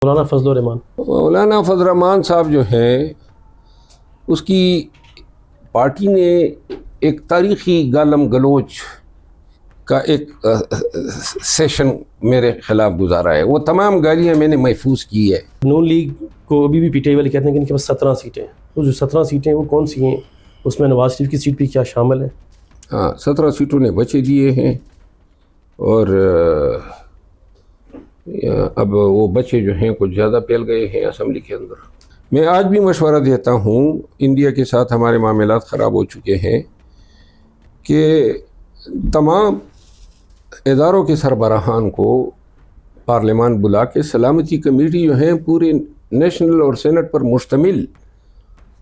مولانا فضل الرحمان صاحب جو ہیں اس کی پارٹی نے ایک تاریخی گالم گلوچ کا ایک سیشن میرے خلاف گزارا ہے. وہ تمام گالیاں میں نے محفوظ کی ہے. نون لیگ کو ابھی بھی پی ٹی آئی والے کہتے ہیں کہ ان کے پاس 17 سیٹیں ہیں. وہ جو 17 سیٹیں ہیں وہ کون سی ہیں؟ اس میں نواز شریف کی سیٹ بھی کیا شامل ہے؟ ہاں، 17 سیٹوں نے بچے دیے ہیں اور اب وہ بچے جو ہیں کچھ زیادہ پھیل گئے ہیں اسمبلی کے اندر. میں آج بھی مشورہ دیتا ہوں، انڈیا کے ساتھ ہمارے معاملات خراب ہو چکے ہیں، کہ تمام اداروں کے سربراہان کو پارلیمان بلا کے سلامتی کمیٹی جو ہیں پورے نیشنل اور سینٹ پر مشتمل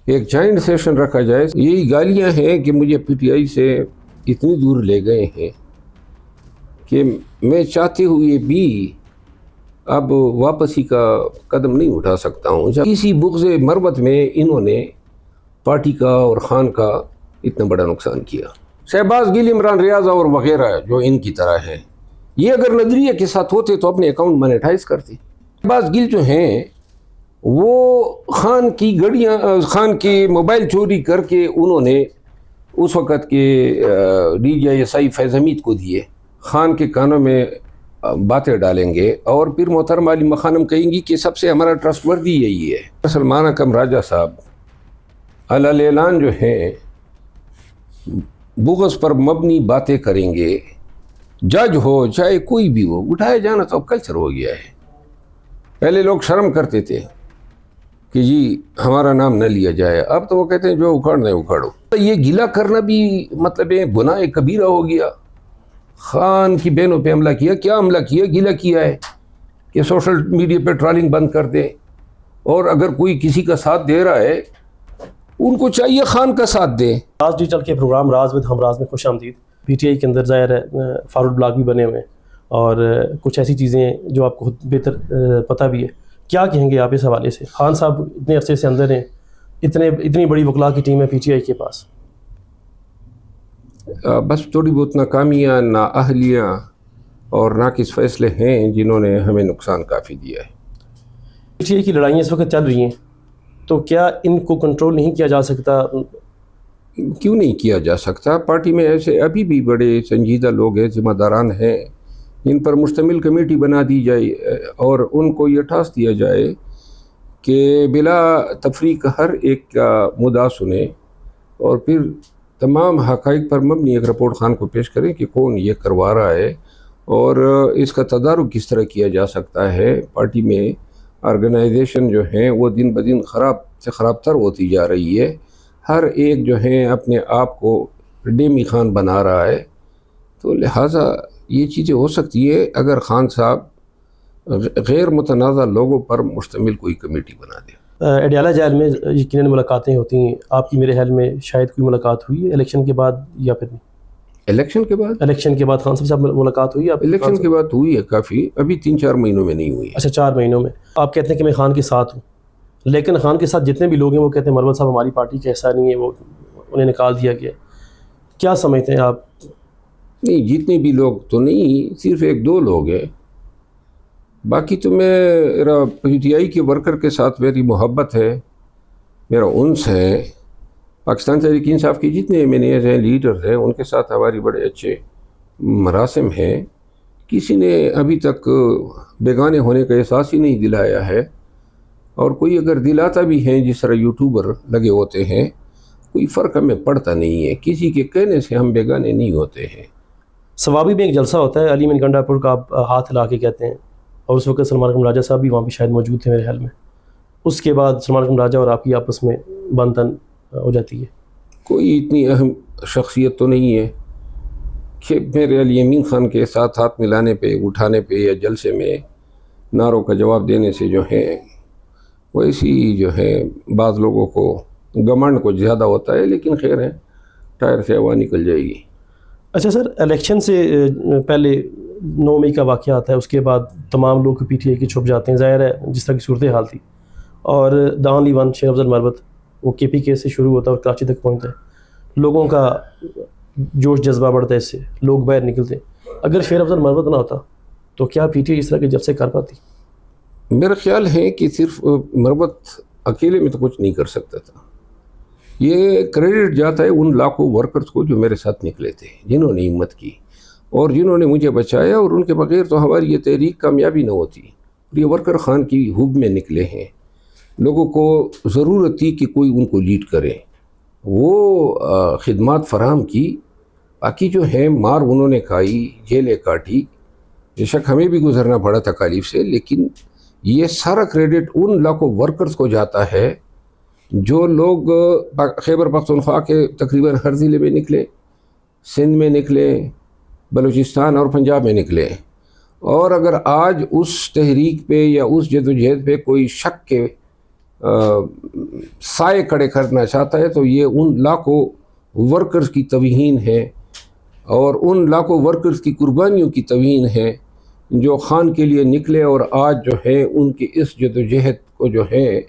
ایک جوائنٹ سیشن رکھا جائے. یہی گالیاں ہیں کہ مجھے پی ٹی آئی سے اتنی دور لے گئے ہیں کہ میں چاہتے ہوئے بھی اب واپسی کا قدم نہیں اٹھا سکتا ہوں. اسی بغض مربت میں انہوں نے پارٹی کا اور خان کا اتنا بڑا نقصان کیا. شہباز گل، عمران ریاض اور وغیرہ جو ان کی طرح ہیں، یہ اگر نظریے کے ساتھ ہوتے تو اپنے اکاؤنٹ مانیٹائز کرتے. شہباز گل جو ہیں وہ خان خان کی موبائل چوری کر کے انہوں نے اس وقت کے D G I S I فیض حمید کو دیے. خان کے کانوں میں باتیں ڈالیں گے اور پھر محترمہ علی خانم کہیں گی کہ سب سے ہمارا ٹرسٹ وردی یہی ہے. سلمان اکرم راجہ صاحب اعلان جو ہیں بغض پر مبنی باتیں کریں گے. جج ہو چاہے کوئی بھی ہو، اٹھائے جانا تو اب کلچر ہو گیا ہے. پہلے لوگ شرم کرتے تھے کہ جی ہمارا نام نہ لیا جائے، اب تو وہ کہتے ہیں جو اکھاڑنا ہے اکھاڑو. یہ گلہ کرنا بھی مطلب گناہ کبیرہ ہو گیا. خان کی بہنوں پہ حملہ کیا، کیا حملہ کیا؟ گلہ کیا ہے کہ سوشل میڈیا پہ ٹرالنگ بند کر دیں. اور اگر کوئی کسی کا ساتھ دے رہا ہے ان کو چاہیے خان کا ساتھ دیں. راز ڈیجیٹل کے پروگرام راز ود ہمراز میں خوش آمدید. پی ٹی آئی کے اندر ظاہر ہے فارورڈ بلاک بھی بنے ہوئے ہیں اور کچھ ایسی چیزیں ہیں جو آپ کو خود بہتر پتہ بھی ہے. کیا کہیں گے آپ اس حوالے سے؟ خان صاحب اتنے عرصے سے اندر ہیں، اتنی بڑی وکلا کی ٹیم ہے پی ٹی آئی کے پاس. بس تھوڑی بہت ناکامیاں، نااہلیاں اور ناقص فیصلے ہیں جنہوں نے ہمیں نقصان کافی دیا ہے. پی ٹی آئی کی لڑائیاں اس وقت چل رہی ہیں تو کیا ان کو کنٹرول نہیں کیا جا سکتا؟ کیوں نہیں کیا جا سکتا؟ پارٹی میں ایسے ابھی بھی بڑے سنجیدہ لوگ ہیں، ذمہ داران ہیں، ان پر مشتمل کمیٹی بنا دی جائے اور ان کو یہ ٹاسک دیا جائے کہ بلا تفریق ہر ایک کا مدعا سنیں اور پھر تمام حقائق پر مبنی ایک رپورٹ خان کو پیش کریں کہ کون یہ کروا رہا ہے اور اس کا تدارک کس طرح کیا جا سکتا ہے. پارٹی میں آرگنائزیشن جو ہیں وہ دن بدن خراب سے خراب تر ہوتی جا رہی ہے. ہر ایک جو ہے اپنے آپ کو ڈیمی خان بنا رہا ہے. تو لہٰذا یہ چیزیں ہو سکتی ہے اگر خان صاحب غیر متنازع لوگوں پر مشتمل کوئی کمیٹی بنا دے. اڈیالہ جیل میں یقیناً ملاقاتیں ہوتی ہیں. آپ کی میرے خیال میں شاید کوئی ملاقات ہوئی ہے الیکشن کے بعد یا پھر نہیں؟ الیکشن کے بعد خان صاحب ملاقات ہوئی؟ آپ الیکشن کے بعد ہوئی ہے کافی، ابھی 3-4 مہینوں میں نہیں ہوئی. اچھا، 4 مہینوں میں. آپ کہتے ہیں کہ میں خان کے ساتھ ہوں، لیکن خان کے ساتھ جتنے بھی لوگ ہیں وہ کہتے ہیں مروت صاحب ہماری پارٹی کا حصہ نہیں ہے، وہ انہیں نکال دیا گیا. کیا سمجھتے ہیں آپ؟ نہیں، جتنے بھی لوگ تو نہیں، صرف 1-2 لوگ ہیں. باقی تو میرا پی ٹی آئی کے ورکر کے ساتھ میری محبت ہے، میرا انس ہے. پاکستان تحریک انصاف کی جتنے ایم این ایز ہیں، لیڈرز ہیں، ان کے ساتھ ہماری بڑے اچھے مراسم ہیں. کسی نے ابھی تک بیگانے ہونے کا احساس ہی نہیں دلایا ہے. اور کوئی اگر دلاتا بھی ہیں جس طرح یوٹیوبر لگے ہوتے ہیں، کوئی فرق ہمیں پڑتا نہیں ہے. کسی کے کہنے سے ہم بیگانے نہیں ہوتے ہیں. ثوابی میں ایک جلسہ ہوتا ہے علی من گنڈا پور کا، آپ ہاتھ ہلا کے کہتے ہیں، اور اس وقت سلمان اکرم راجہ صاحب بھی وہاں پہ شاید موجود تھے میرے خیال میں. اس کے بعد سلمان اکرم راجہ اور آپ کی آپس میں بن تن ہو جاتی ہے. کوئی اتنی اہم شخصیت تو نہیں ہے کہ میرے علی امین خان کے ساتھ ہاتھ ملانے پہ، اٹھانے پہ یا جلسے میں نعروں کا جواب دینے سے جو ہے ویسی جو ہے بعض لوگوں کو گمنڈ کو زیادہ ہوتا ہے. لیکن خیر ہے، ٹائر سے ہوا نکل جائے گی. اچھا سر، الیکشن سے پہلے 9 مئی کا واقعہ آتا ہے، اس کے بعد تمام لوگ پی ٹی آئی کے چھپ جاتے ہیں. ظاہر ہے جس طرح کی صورتحال تھی، اور دا اونلی ون شیر افضل مروت وہ کے پی کے سے شروع ہوتا ہے اور کراچی تک پہنچتا ہے. لوگوں کا جوش جذبہ بڑھتا ہے، اس سے لوگ باہر نکلتے ہیں. اگر شیر افضل مروت نہ ہوتا تو کیا پی ٹی آئی اس طرح کے جلسے کر پاتی؟ میرا خیال ہے کہ صرف مربت اکیلے میں تو کچھ نہیں کر سکتا تھا. یہ کریڈٹ جاتا ہے ان لاکھوں ورکرز کو جو میرے ساتھ نکلے تھے، جنہوں نے ہمت کی اور جنہوں نے مجھے بچایا، اور ان کے بغیر تو ہماری یہ تحریک کامیابی نہ ہوتی. یہ ورکر خان کی حب میں نکلے ہیں. لوگوں کو ضرورت تھی کہ کوئی ان کو لیڈ کرے، وہ خدمات فراہم کی. باقی جو ہیں مار انہوں نے کھائی، جیلیں کاٹی، بے شک ہمیں بھی گزرنا پڑا تکالیف سے، لیکن یہ سارا کریڈٹ ان لاکھوں ورکرز کو جاتا ہے جو لوگ خیبر پختونخوا کے تقریباً ہر ضلع میں نکلے، سندھ میں نکلے، بلوچستان اور پنجاب میں نکلے. اور اگر آج اس تحریک پہ یا اس جدوجہد پہ کوئی شک کے سائے کھڑے کرنا چاہتا ہے تو یہ ان لاکھوں ورکرز کی توہین ہے اور ان لاکھوں ورکرز کی قربانیوں کی توہین ہے جو خان کے لیے نکلے، اور آج جو ہے ان کی اس جدوجہد کو جو ہے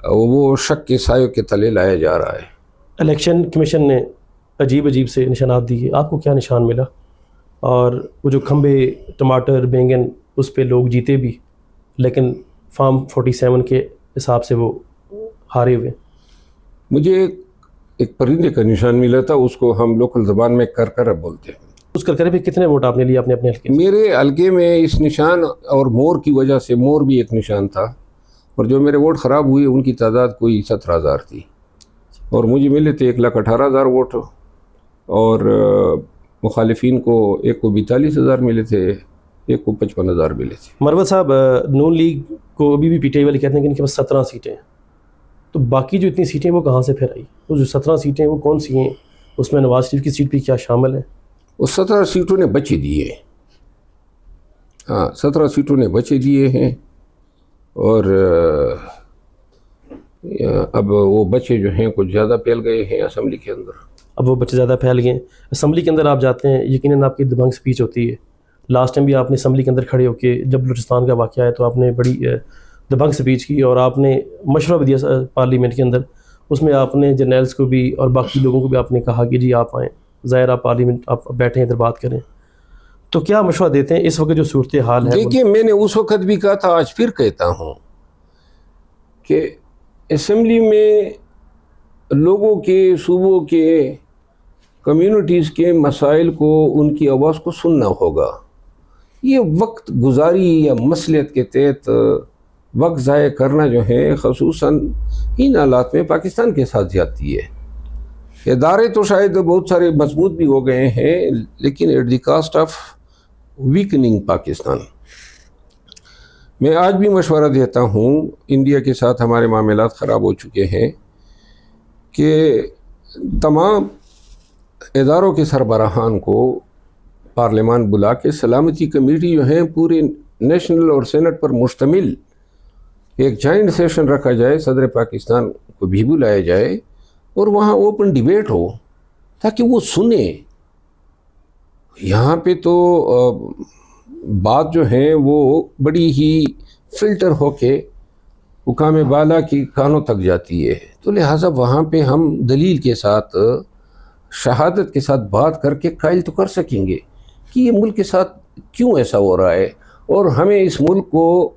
وہ شک کے سایوں کے تلے لایا جا رہا ہے. الیکشن کمیشن نے عجیب سے نشانات دیے، آپ کو کیا نشان ملا؟ اور وہ جو کھمبے ٹماٹر بینگن اس پہ لوگ جیتے بھی لیکن فارم 47 کے حساب سے وہ ہارے ہوئے. مجھے ایک پرندے کا نشان ملا تھا، اس کو ہم لوکل زبان میں کرکرہ بولتے ہیں. اس کرکرے پہ کتنے ووٹ آپ نے لیے اپنے حلقے؟ میرے حلقے میں اس نشان اور مور کی وجہ سے، مور بھی ایک نشان تھا، اور جو میرے ووٹ خراب ہوئے ان کی تعداد کوئی 17,000 تھی، اور مجھے ملے تھے 1,18,000 ووٹ، اور مخالفین کو ایک کو 42,000 ملے تھے، ایک کو 55,000 ملے تھے. مروت صاحب، نون لیگ کو ابھی بھی پی ٹی آئی والے کہتے ہیں کہ ان کے پاس 17 سیٹیں ہیں، تو باقی جو اتنی سیٹیں وہ کہاں سے پھر آئی؟ وہ جو 17 سیٹیں وہ کون سی ہیں؟ اس میں نواز شریف کی سیٹ بھی کیا شامل ہے؟ وہ 17 سیٹوں نے بچے دیے، ہاں 17 سیٹوں نے بچے دیے ہیں، اور اب وہ بچے جو ہیں کچھ زیادہ پھیل گئے ہیں اسمبلی کے اندر. اب وہ بچے زیادہ پھیل گئے ہیں اسمبلی کے اندر. آپ جاتے ہیں یقیناً آپ کی دبنگ سپیچ ہوتی ہے. لاسٹ ٹائم بھی آپ نے اسمبلی کے اندر کھڑے ہو کے جب بلوچستان کا واقعہ ہے تو آپ نے بڑی دبنگ سپیچ کی اور آپ نے مشورہ بھی دیا پارلیمنٹ کے اندر. اس میں آپ نے جرنیلز کو بھی اور باقی لوگوں کو بھی آپ نے کہا کہ جی آپ آئیں، ظاہر آپ پارلیمنٹ آپ بیٹھیں ادھر بات کریں. تو کیا مشورہ دیتے ہیں اس وقت جو صورتحال ہے؟ دیکھیے میں نے اس وقت بھی کہا تھا، آج پھر کہتا ہوں کہ اسمبلی میں لوگوں کے، صوبوں کے، کمیونٹیز کے مسائل کو، ان کی آواز کو سننا ہوگا. یہ وقت گزاری یا مصلحت کے تحت وقت ضائع کرنا جو ہے خصوصاً ان حالات میں پاکستان کے ساتھ زیادتی ہے. ادارے تو شاید بہت سارے مضبوط بھی ہو گئے ہیں لیکن at the cost of weakening Pakistan. میں آج بھی مشورہ دیتا ہوں، انڈیا کے ساتھ ہمارے معاملات خراب ہو چکے ہیں، کہ تمام اداروں کے سربراہان کو پارلیمان بلا کے سلامتی کمیٹی جو ہیں پورے نیشنل اور سینٹ پر مشتمل ایک جوائنٹ سیشن رکھا جائے، صدر پاکستان کو بھی بلایا جائے اور وہاں اوپن ڈیبیٹ ہو تاکہ وہ سنیں. یہاں پہ تو بات جو ہے وہ بڑی ہی فلٹر ہو کے حکام بالا کی کانوں تک جاتی ہے، تو لہٰذا وہاں پہ ہم دلیل کے ساتھ، شہادت کے ساتھ بات کر کے قائل تو کر سکیں گے کہ یہ ملک کے ساتھ کیوں ایسا ہو رہا ہے، اور ہمیں اس ملک کو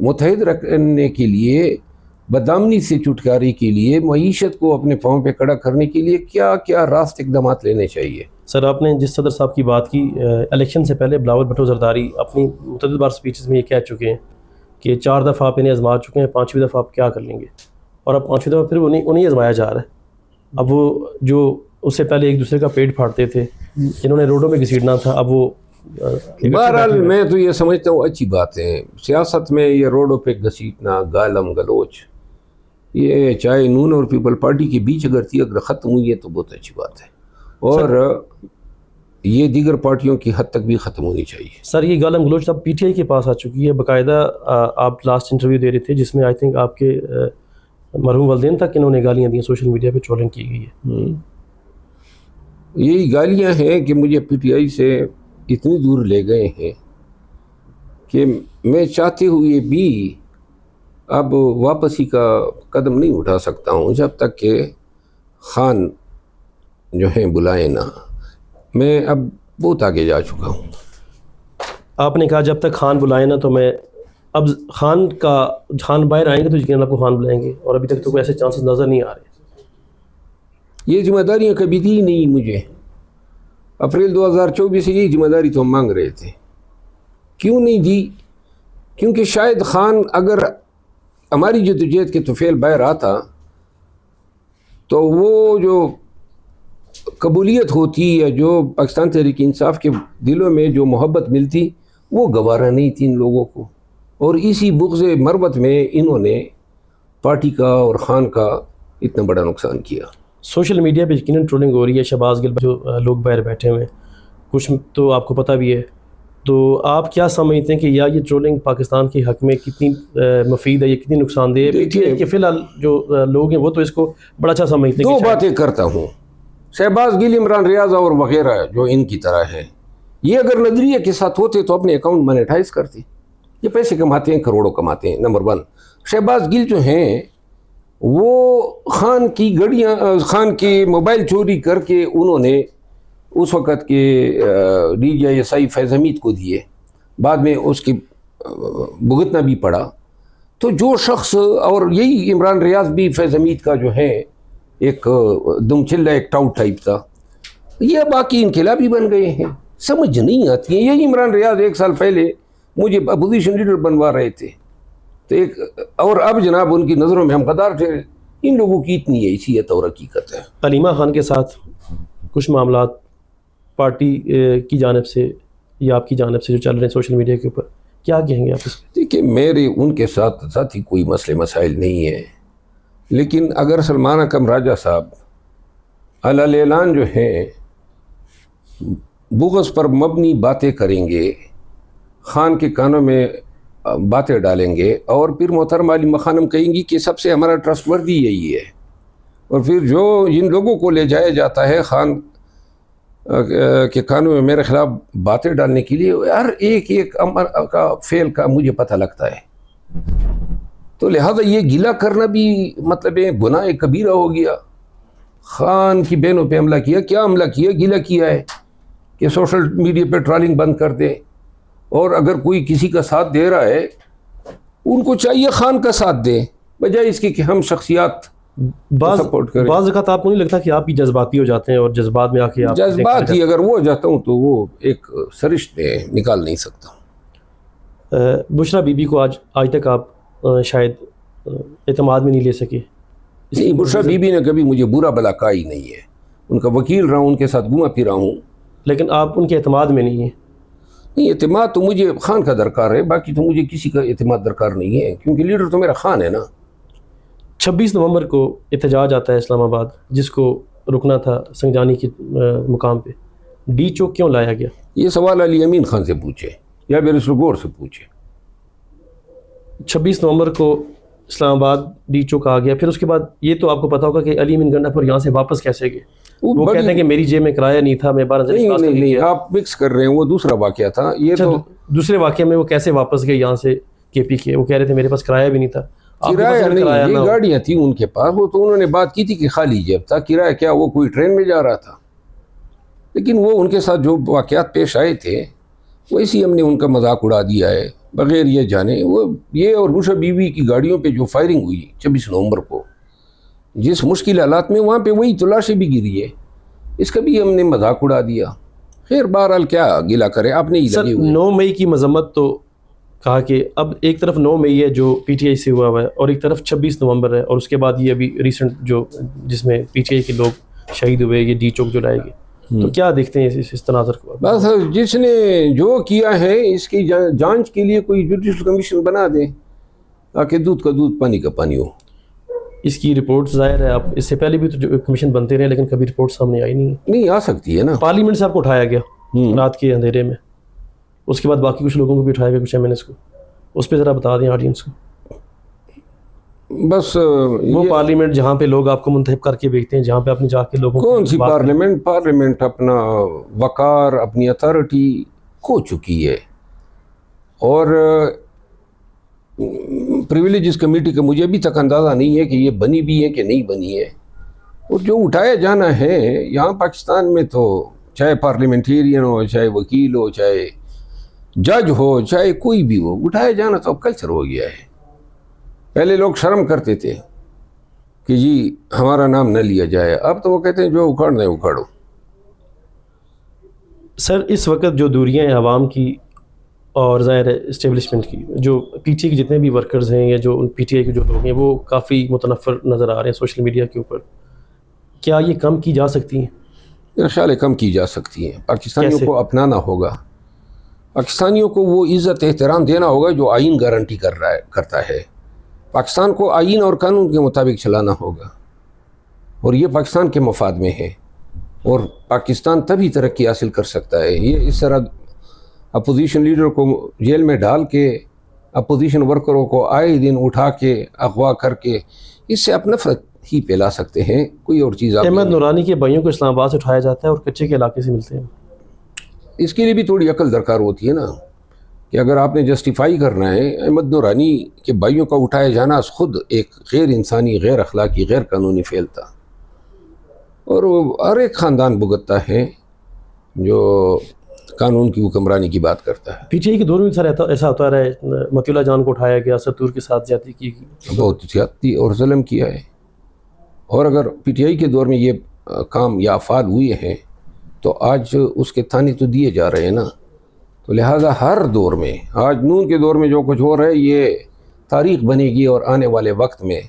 متحد رکھنے کے لیے، بدامنی سے چھٹکارے کے لیے، معیشت کو اپنے پاؤں پہ کھڑا کرنے کے لیے کیا کیا راست اقدامات لینے چاہیے. سر آپ نے جس صدر صاحب کی بات کی، الیکشن سے پہلے بلاول بھٹو زرداری اپنی متعدد بار سپیچز میں یہ کہہ چکے ہیں کہ 4 دفعہ آپ انہیں آزما چکے ہیں، 5ویں دفعہ آپ کیا کر لیں گے، اور اب 5ویں دفعہ پھر انہیں آزمایا جا رہا ہے. اب وہ جو اس سے پہلے ایک دوسرے کا پیٹ پھاڑتے تھے، جنہوں نے روڈوں میں گھسیٹنا تھا، اب وہ بہرحال میں تو یہ سمجھتا ہوں اچھی بات ہے. سیاست میں یہ روڈوں پہ گھسیٹنا، گالم گلوچ، یہ چاہے نون اور پیپل پارٹی کے بیچ اگر ختم ہوئی ہے تو بہت اچھی بات ہے، اور یہ دیگر پارٹیوں کی حد تک بھی ختم ہونی چاہیے. سر یہ گالم گلوچ اب پی ٹی آئی کے پاس آ چکی ہے. باقاعدہ آپ لاسٹ انٹرویو دے رہے تھے جس میں آئی تھنک آپ کے مرحوم والدین تک انہوں نے گالیاں دی، سوشل میڈیا پہ ٹرولنگ کی گئی ہے. یہی گالیاں ہیں کہ مجھے پی ٹی آئی سے اتنی دور لے گئے ہیں کہ میں چاہتے ہوئے بھی اب واپسی کا قدم نہیں اٹھا سکتا ہوں جب تک کہ خان جو ہیں بلائے نہ. میں اب بہت آگے جا چکا ہوں. آپ نے کہا جب تک خان بلائے نا، تو میں اب خان باہر آئیں گے تو یقیناً آپ کو خان بلائیں گے، اور ابھی تک تو کوئی ایسے چانسز نظر نہیں آ رہے. یہ ذمہ داریاں کبھی دی نہیں مجھے. اپریل 2024 سے یہ ذمہ داری تو ہم مانگ رہے تھے. کیوں نہیں دی؟ کیونکہ شاید خان اگر ہماری جدوجہد کے طفیل باہر آتا تو وہ جو قبولیت ہوتی یا جو پاکستان تحریک انصاف کے دلوں میں جو محبت ملتی وہ گوارا نہیں تھی ان لوگوں کو. اور اسی بغض مربت میں انہوں نے پارٹی کا اور خان کا اتنا بڑا نقصان کیا. سوشل میڈیا پہ یقیناً ٹرولنگ ہو رہی ہے. شہباز گل جو لوگ باہر بیٹھے ہوئے ہیں، کچھ تو آپ کو پتہ بھی ہے، تو آپ کیا سمجھتے ہیں کہ یا یہ ٹرولنگ پاکستان کے حق میں کتنی مفید ہے یا کتنی نقصان دہ ہے؟ کہ فی الحال جو لوگ ہیں وہ تو اس کو بڑا اچھا سمجھتے ہیں. دو باتیں کرتا ہوں. شہباز گل، عمران ریاض اور وغیرہ جو ان کی طرح ہیں، یہ اگر نظریے کے ساتھ ہوتے تو اپنے اکاؤنٹ مانیٹائز کرتے. یہ پیسے کماتے ہیں، کروڑوں کماتے ہیں. نمبر 1. شہباز گل جو ہیں وہ خان کی موبائل چوری کر کے انہوں نے اس وقت کے ڈی جی ایس آئی فیض حمید کو دیے، بعد میں اس کی بھگتنا بھی پڑا. تو جو شخص، اور یہی عمران ریاض بھی فیض حمید کا جو ہے ایک دم چلہ، ایک ٹاؤٹ ٹائپ تھا، یہ باقی انقلابی بن گئے ہیں. سمجھ نہیں آتی ہے. یہی عمران ریاض 1 سال پہلے مجھے اپوزیشن لیڈر بنوا رہے تھے تو اور اب جناب ان کی نظروں میں ہم غدار تھے. ان لوگوں کی اتنی حیثیت اور حقیقت ہے. علیمہ خان کے ساتھ کچھ معاملات پارٹی کی جانب سے یا آپ کی جانب سے جو چل رہے ہیں سوشل میڈیا کے اوپر، کیا کہیں گے آپ اس پہ؟ دیکھیے، میرے ان کے ساتھ ذاتی کوئی مسئلے مسائل نہیں ہے، لیکن اگر سلمان اکرم راجہ صاحب علی اعلان جو ہیں بغض پر مبنی باتیں کریں گے، خان کے کانوں میں باتیں ڈالیں گے، اور پھر محترمہ علیمہ خانم کہیں گی کہ سب سے ہمارا ٹرسٹ وردی یہی ہے، اور پھر جو جن لوگوں کو لے جایا جاتا ہے خان کے کانوں میں میرے خلاف باتیں ڈالنے کے لیے، ہر ایک امر کا فعل کا مجھے پتہ لگتا ہے. تو لہذا یہ گلہ کرنا بھی مطلب گناہ کبیرہ ہو گیا. خان کی بہنوں پہ حملہ کیا، کیا حملہ کیا؟ گلہ کیا ہے کہ سوشل میڈیا پہ ٹرالنگ بند کر دیں. اور اگر کوئی کسی کا ساتھ دے رہا ہے ان کو چاہیے خان کا ساتھ دیں، بجائے اس کی کہ ہم شخصیات سپورٹ کریں. بعض اوقات آپ کو نہیں لگتا کہ آپ بھی جذباتی ہو جاتے ہیں اور جذبات میں آ کے جذبات ہی اگر وہ ہو جاتا ہوں تو وہ ایک سرشت میں نکال نہیں سکتا. بشرا بی بی کو آج تک آپ شاید اعتماد میں نہیں لے سکے. نہیں، بشرا بی بی نے کبھی مجھے برا بلا کہا ہی نہیں ہے. ان کا وکیل رہا ہوں، ان کے ساتھ گھوما پھرا ہوں. لیکن آپ ان کے اعتماد میں نہیں ہیں. نہیں، اعتماد تو مجھے خان کا درکار ہے، باقی تو مجھے کسی کا اعتماد درکار نہیں ہے، کیونکہ لیڈر تو میرا خان ہے نا. 26 نومبر کو احتجاج آتا ہے اسلام آباد، جس کو رکنا تھا سنجانی کے مقام پہ. ڈی چوک کیوں لایا گیا؟ یہ سوال علی امین خان سے پوچھے یا بیرسٹر گور سے پوچھے. 26 نومبر کو اسلام آباد ڈی چوک آ گیا. پھر اس کے بعد یہ تو آپ کو پتہ ہوگا کہ علی امین گنڈا پور یہاں سے واپس کیسے گئے. وہ کہتے ہیں کہ میری جیب میں کرایہ نہیں تھا، میں 12 نہیں، آپ مکس کر رہے ہیں، وہ دوسرا واقعہ تھا. یہ تو دوسرے واقعے میں وہ کیسے واپس گئے یہاں سے کے پی کے؟ وہ کہہ رہے تھے میرے پاس کرایہ بھی نہیں تھا. کرایہ نہیں، یہ گاڑیاں تھیں ان کے پاس. وہ تو انہوں نے بات کی تھی کہ خالی جیب تھا. کرایہ کیا؟ وہ کوئی ٹرین میں جا رہا تھا. لیکن وہ ان کے ساتھ جو واقعات پیش آئے تھے ویسی ہم نے ان کا مذاق اڑا دیا ہے بغیر یہ جانے. وہ یہ اور بشرا بی بی کی گاڑیوں پہ جو فائرنگ ہوئی 26 نومبر کو، جس مشکل حالات میں، وہاں پہ وہی تلاشیں بھی گری ہے، اس کا بھی ہم نے مذاق اڑا دیا. خیر بہرحال کیا گلہ کرے، آپ نے ہی لگے ہوئے. 9 مئی کی مذمت تو کہا کہ اب ایک طرف 9 مئی ہے جو پی ٹی آئی سے ہوا ہے، اور ایک طرف 26 نومبر ہے، اور اس کے بعد یہ ابھی ریسنٹ جو جس میں پی ٹی آئی کے لوگ شہید ہوئے، یہ ڈی چوک جو لائے گئے. تو کیا دیکھتے ہیں اس تناظر کو؟ بس جس نے جو کیا ہے اس کی جانچ کے لیے کوئی جوڈیشل کمیشن بنا دیں تاکہ دودھ کا دودھ پانی کا پانی ہو. اس کی رپورٹ ظاہر ہے، آپ اس سے پہلے بھی تو کمیشن بنتے رہے لیکن کبھی رپورٹ سامنے آئی نہیں ہے. نہیں آ سکتی ہے نا. پارلیمنٹ سے آپ کو اٹھایا گیا رات کے اندھیرے میں، اس کے بعد باقی کچھ لوگوں کو بھی اٹھایا گیا، کچھ ایم این ایس کو. اس پہ ذرا بتا دیں آڈینس کو. بس وہ پارلیمنٹ جہاں پہ لوگ آپ کو منتخب کر کے بھیجتے ہیں، جہاں پہ اپنی جا کے لوگوں کون سی پارلیمنٹ اپنا وقار، اپنی اتھارٹی کھو چکی ہے. اور پریویلیجز کمیٹی کا مجھے ابھی تک اندازہ نہیں ہے کہ یہ بنی بھی ہے کہ نہیں بنی ہے. اور جو اٹھایا جانا ہے یہاں پاکستان میں، تو چاہے پارلیمنٹیرین ہو، چاہے وکیل ہو، چاہے جج ہو چاہے کوئی بھی ہو, اٹھایا جانا تو اب کلچر ہو گیا ہے. پہلے لوگ شرم کرتے تھے کہ جی ہمارا نام نہ لیا جائے, اب تو وہ کہتے ہیں جو اکھاڑنا ہے اکھاڑو. سر اس وقت جو دوریاں ہیں عوام کی اور ظاہر ہے اسٹیبلشمنٹ کی, جو پی ٹی آئی کے جتنے بھی ورکرز ہیں یا جو پی ٹی آئی کے جو لوگ ہیں وہ کافی متنفر نظر آ رہے ہیں سوشل میڈیا کے اوپر, کیا یہ کم کی جا سکتی ہیں؟ میرا خیال ہے کم کی جا سکتی ہیں. پاکستانیوں کو اپنانا ہوگا, پاکستانیوں کو وہ عزت احترام دینا ہوگا جو آئین گارنٹی کرتا ہے. پاکستان کو آئین اور قانون کے مطابق چلانا ہوگا, اور یہ پاکستان کے مفاد میں ہے, اور پاکستان تبھی ترقی حاصل کر سکتا ہے. یہ اس طرح اپوزیشن لیڈر کو جیل میں ڈال کے, اپوزیشن ورکروں کو آئے دن اٹھا کے اغوا کر کے, اس سے آپ نفرت ہی پھیلا سکتے ہیں, کوئی اور چیز. احمد نورانی کے بھائیوں کو اسلام آباد سے اٹھایا جاتا ہے اور کچے کے علاقے سے ملتے ہیں. اس کے لیے بھی تھوڑی عقل درکار ہوتی ہے نا, کہ اگر آپ نے جسٹیفائی کرنا ہے, احمد نورانی کے بھائیوں کا اٹھایا جانا خود ایک غیر انسانی, غیر اخلاقی, غیر قانونی فعل تھا, اور وہ ہر ایک خاندان بھگتتا ہے جو قانون کی حکمرانی کی بات کرتا ہے. پی ٹی آئی کے دور میں سر ایسا ہوتا رہا ہے, مطیع اللہ جان کو اٹھایا گیا, ستور کے ساتھ زیادتی کی گئی, بہت زیادتی اور ظلم کیا ہے. اور اگر پی ٹی آئی کے دور میں یہ کام یا افعال ہوئے ہیں تو آج اس کے تھانے تو دیے جا رہے ہیں نا. تو لہٰذا ہر دور میں, آج نون کے دور میں جو کچھ ہو رہا ہے یہ تاریخ بنے گی, اور آنے والے وقت میں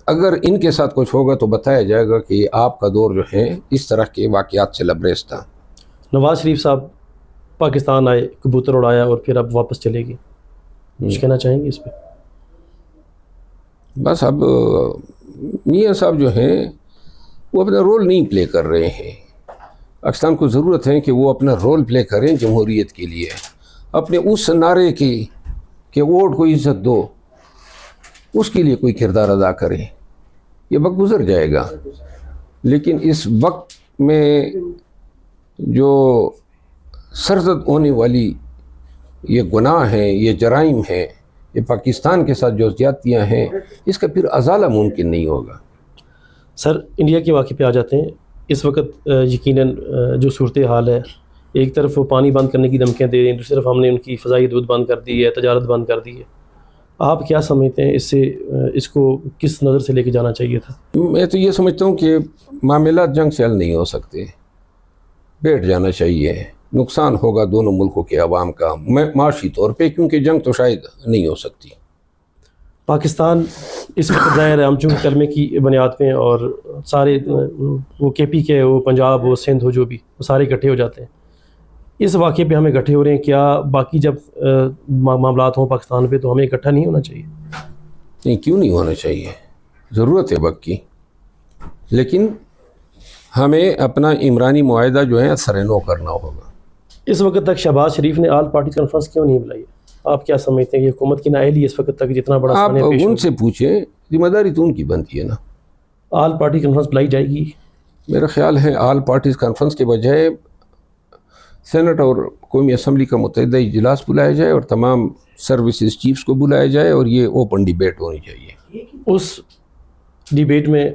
اگر ان کے ساتھ کچھ ہوگا تو بتایا جائے گا کہ آپ کا دور جو ہے اس طرح کے واقعات سے لبریز تھا. نواز شریف صاحب پاکستان آئے, کبوتر اڑایا اور پھر اب واپس چلے گئے, کچھ کہنا چاہیں گے اس پہ؟ بس اب میاں صاحب جو ہیں وہ اپنا رول نہیں پلے کر رہے ہیں. پاکستان کو ضرورت ہے کہ وہ اپنا رول پلے کریں جمہوریت کے لیے, اپنے اس نعرے کی کہ ووٹ کو عزت دو, اس کے لیے کوئی کردار ادا کریں. یہ وقت گزر جائے گا, لیکن اس وقت میں جو سرزد ہونے والی یہ گناہ ہیں, یہ جرائم ہیں, یہ پاکستان کے ساتھ جو زیادتیاں ہیں, اس کا پھر ازالہ ممکن نہیں ہوگا. سر انڈیا کے واقعے پہ آ جاتے ہیں. اس وقت یقیناً جو صورتحال ہے, ایک طرف وہ پانی بند کرنے کی دھمکیاں دے رہے ہیں, دوسری طرف ہم نے ان کی فضائی حدود بند کر دی ہے, تجارت بند کر دی ہے. آپ کیا سمجھتے ہیں اس سے, اس کو کس نظر سے لے کے جانا چاہیے تھا؟ میں تو یہ سمجھتا ہوں کہ معاملات جنگ سے حل نہیں ہو سکتے, بیٹھ جانا چاہیے. نقصان ہوگا دونوں ملکوں کے عوام کا معاشی طور پہ, کیونکہ جنگ تو شاید نہیں ہو سکتی. پاکستان اس وقت ظاہر ہے ہم چونکہ کلمے کی بنیاد پہ, اور سارے وہ کے پی کے, وہ پنجاب ہو, سندھ ہو, جو بھی وہ سارے اکٹھے ہو جاتے ہیں. اس واقعے پہ ہمیں اکٹھے ہو رہے ہیں, کیا باقی جب معاملات ہوں پاکستان پہ تو ہمیں اکٹھا نہیں ہونا چاہیے؟ نہیں, کیوں نہیں ہونا چاہیے, ضرورت ہے وقت کی, لیکن ہمیں اپنا عمرانی معاہدہ جو ہے سر نو کرنا ہوگا. اس وقت تک شہباز شریف نے آل پارٹی کانفرنس کیوں نہیں بلائی؟ آپ کیا سمجھتے ہیں کہ حکومت کی نااہلی اس وقت تک جتنا بڑا آپ ان سے پوچھیں, ذمہ داری تو ان کی بنتی ہے نا. آل پارٹی کانفرنس بلائی جائے گی؟ میرا خیال ہے آل پارٹیز کانفرنس کے بجائے سینٹ اور قومی اسمبلی کا متحدہ اجلاس بلایا جائے, اور تمام سروسز چیفز کو بلایا جائے, اور یہ اوپن ڈیبیٹ ہونی چاہیے. اس ڈیبیٹ میں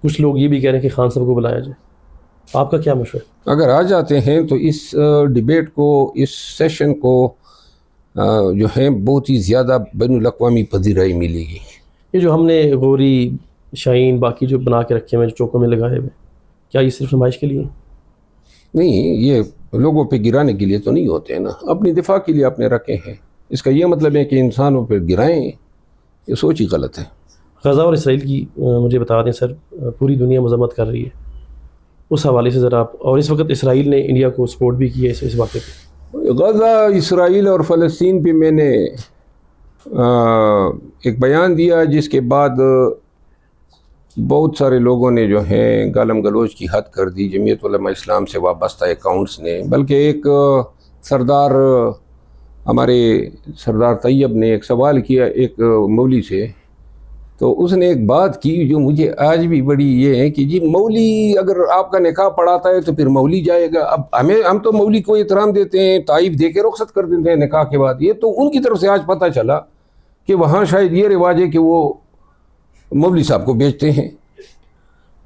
کچھ لوگ یہ بھی کہہ رہے ہیں کہ خان صاحب کو بلایا جائے, آپ کا کیا مشورہ؟ اگر آ جاتے ہیں تو اس ڈیبیٹ کو, اس سیشن کو جو ہے بہت ہی زیادہ بین الاقوامی پذیرائی ملے گی. یہ جو ہم نے غوری, شاہین, باقی جو بنا کے رکھے ہوئے ہیں, چوکوں میں لگائے ہوئے, کیا یہ صرف نمائش کے لیے؟ نہیں, یہ لوگوں پہ گرانے کے لیے تو نہیں ہوتے ہیں نا, اپنی دفاع کے لیے آپ نے رکھے ہیں. اس کا یہ مطلب ہے کہ انسانوں پہ گرائیں, یہ سوچ ہی غلط ہے. غزہ اور اسرائیل کی مجھے بتا دیں سر, پوری دنیا مذمت کر رہی ہے, اس حوالے سے ذرا آپ, اور اس وقت اسرائیل نے انڈیا کو سپورٹ بھی کی ہے اس واقعے پہ. غزہ, اسرائیل اور فلسطین پہ میں نے ایک بیان دیا, جس کے بعد بہت سارے لوگوں نے جو ہیں گالم گلوچ کی حد کر دی, جمعیت علماء اسلام سے وابستہ اکاؤنٹس نے, بلکہ ایک سردار, ہمارے سردار طیب نے ایک سوال کیا ایک مولوی سے, تو اس نے ایک بات کی جو مجھے آج بھی بڑی یہ ہے کہ جی مولوی اگر آپ کا نکاح پڑھاتا ہے تو پھر مولوی جائے گا. اب ہم تو مولوی کو احترام دیتے ہیں, تعریف دے کے رخصت کر دیتے ہیں نکاح کے بعد. یہ تو ان کی طرف سے آج پتہ چلا کہ وہاں شاید یہ رواج ہے کہ وہ مولوی صاحب کو بیچتے ہیں.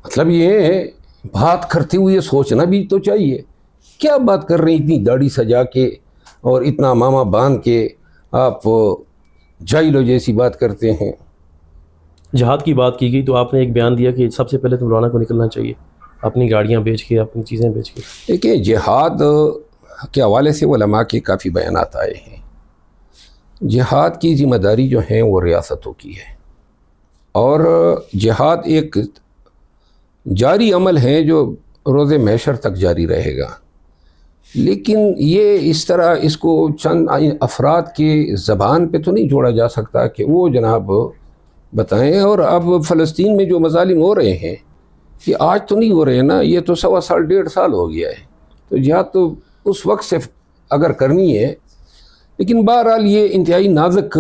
مطلب یہ ہے, بات کرتے ہوئے سوچنا بھی تو چاہیے, کیا بات کر رہے ہیں اتنی داڑھی سجا کے, اور اتنا ماما باندھ کے آپ جائلو جیسی بات کرتے ہیں. جہاد کی بات کی گئی تو آپ نے ایک بیان دیا کہ سب سے پہلے تو مولانا کو نکلنا چاہیے اپنی گاڑیاں بیچ کے, اپنی چیزیں بیچ کے. دیکھیں جہاد کے حوالے سے علماء کے کافی بیانات آئے ہیں. جہاد کی ذمہ داری جو ہیں وہ ریاستوں کی ہے, اور جہاد ایک جاری عمل ہے جو روز محشر تک جاری رہے گا. لیکن یہ اس طرح اس کو چند افراد کے زبان پہ تو نہیں جوڑا جا سکتا کہ وہ جناب بتائیں. اور اب فلسطین میں جو مظالم ہو رہے ہیں یہ آج تو نہیں ہو رہے ہیں نا, یہ تو 1.25 سال 1.5 سال ہو گیا ہے. تو جہاد تو اس وقت سے اگر کرنی ہے, لیکن بہرحال یہ انتہائی نازک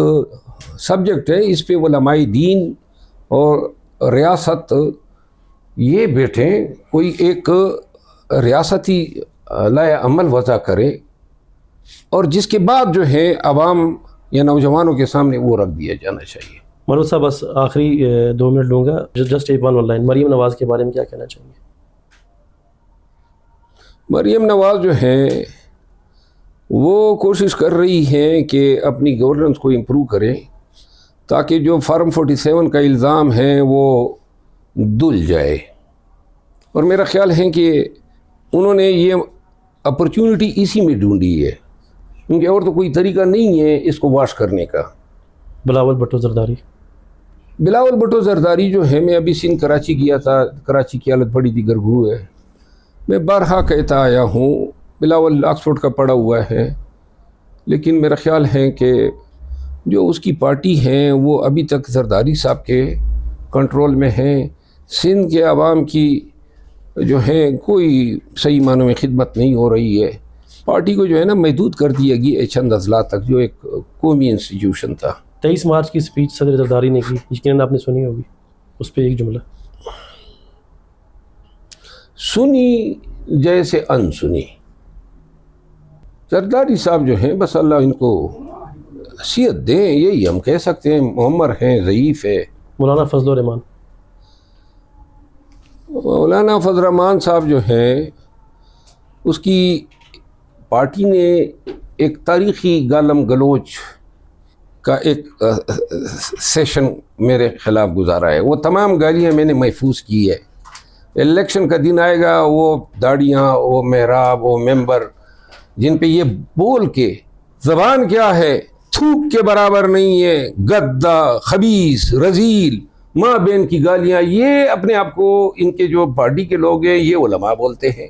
سبجیکٹ ہے. اس پہ علماء دین اور ریاست یہ بیٹھیں, کوئی ایک ریاستی لائحہ عمل وضع کرے, اور جس کے بعد جو ہے عوام یا نوجوانوں کے سامنے وہ رکھ دیا جانا چاہیے. مروت صاحب بس آخری 2 منٹ لوں گا, جسٹ ایک ون لائن, مریم نواز کے بارے میں کیا کہنا چاہیں گے؟ مریم نواز جو ہے وہ کوشش کر رہی ہیں کہ اپنی گورننس کو امپروو کریں تاکہ جو فارم 47 کا الزام ہے وہ دھل جائے. اور میرا خیال ہے کہ انہوں نے یہ اپرچونٹی اسی میں ڈھونڈی ہے, کیونکہ اور تو کوئی طریقہ نہیں ہے اس کو واش کرنے کا. بلاول بھٹو زرداری, بلاول بھٹو زرداری جو ہے, میں ابھی سندھ کراچی گیا تھا, کراچی کی حالت بڑی دیگر گو ہے. میں بارہا کہتا آیا ہوں بلاول آکسفورڈ کا پڑھا ہوا ہے, لیکن میرا خیال ہے کہ جو اس کی پارٹی ہیں وہ ابھی تک زرداری صاحب کے کنٹرول میں ہیں. سندھ کے عوام کی جو ہے کوئی صحیح معنوں میں خدمت نہیں ہو رہی ہے. پارٹی کو جو ہے نا محدود کر دیا گیا چند اضلاع تک, جو ایک قومی انسٹیٹیوشن تھا. 23 مارچ کی سپیچ صدر زرداری نے کی, یقیناً آپ نے سنی ہوگی, اس پہ ایک جملہ سنی جیسے ان سنی. زرداری صاحب جو ہیں بس اللہ ان کو حیثیت دیں, یہی ہم کہہ سکتے ہیں. معمر ہیں, ضعیف ہے. مولانا فضل الرحمان, مولانا فضل الرحمان صاحب جو ہیں اس کی پارٹی نے ایک تاریخی گالم گلوچ کا ایک سیشن میرے خلاف گزارا ہے. وہ تمام گالیاں میں نے محفوظ کی ہے. الیکشن کا دن آئے گا, وہ داڑیاں, وہ محراب, وہ ممبر جن پہ یہ بول کے زبان کیا ہے, تھوک کے برابر نہیں ہے, گدا, خبیث, رذیل, ماں بہن کی گالیاں, یہ اپنے آپ کو ان کے جو پارٹی کے لوگ ہیں یہ علماء بولتے ہیں.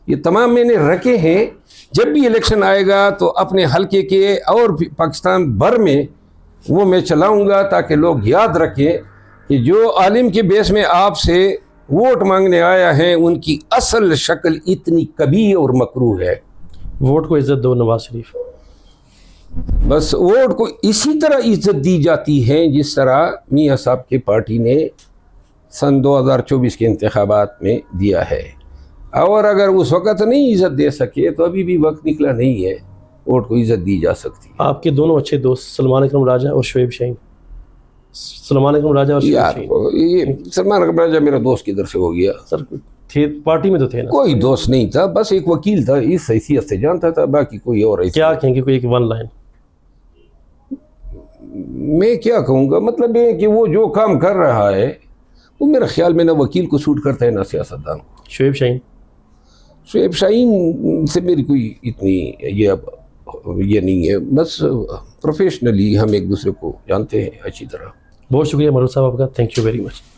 یہ تمام میں نے رکھے ہیں. جب بھی الیکشن آئے گا تو اپنے حلقے کے اور پاکستان بھر میں وہ میں چلاؤں گا تاکہ لوگ یاد رکھیں کہ جو عالم کے بیس میں آپ سے ووٹ مانگنے آیا ہے ان کی اصل شکل اتنی کبھی اور مکروہ ہے. ووٹ کو عزت دو نواز شریف. بس ووٹ کو اسی طرح عزت دی جاتی ہے جس طرح میاں صاحب کی پارٹی نے سن 2024 کے انتخابات میں دیا ہے. اور اگر اس وقت نہیں عزت دے سکے تو ابھی بھی وقت نکلا نہیں ہے, ووٹ کو عزت دی جا سکتی ہے. آپ کے دونوں اچھے دوست سلمان اکرم راجہ اور شعیب شاہین. سلمان اکرم راجہ اور شعیب شاہین, یہ سلمان اکرم راجہ میرا دوست کدھر سے ہو گیا؟ سر تھے پارٹی میں تو تھے نا. کوئی دوست نہیں تھا, بس ایک وکیل تھا, اس حیثیت سے جانتا تھا, باقی کوئی اور ایسی. کیا کہیں گے کوئی ایک ون لائن؟ میں کیا کہوں گا, مطلب یہ کہ وہ جو کام کر رہا ہے وہ میرا خیال میں نہ وکیل کو سوٹ کرتا ہے نہ سیاستدان کو. شعیب شاہین, شعیب شاہین سے میری کوئی اتنی یہ نہیں ہے, بس پروفیشنلی ہم ایک دوسرے کو جانتے ہیں اچھی طرح. بہت شکریہ مروت صاحب آپ کا, تھینک یو ویری مچ.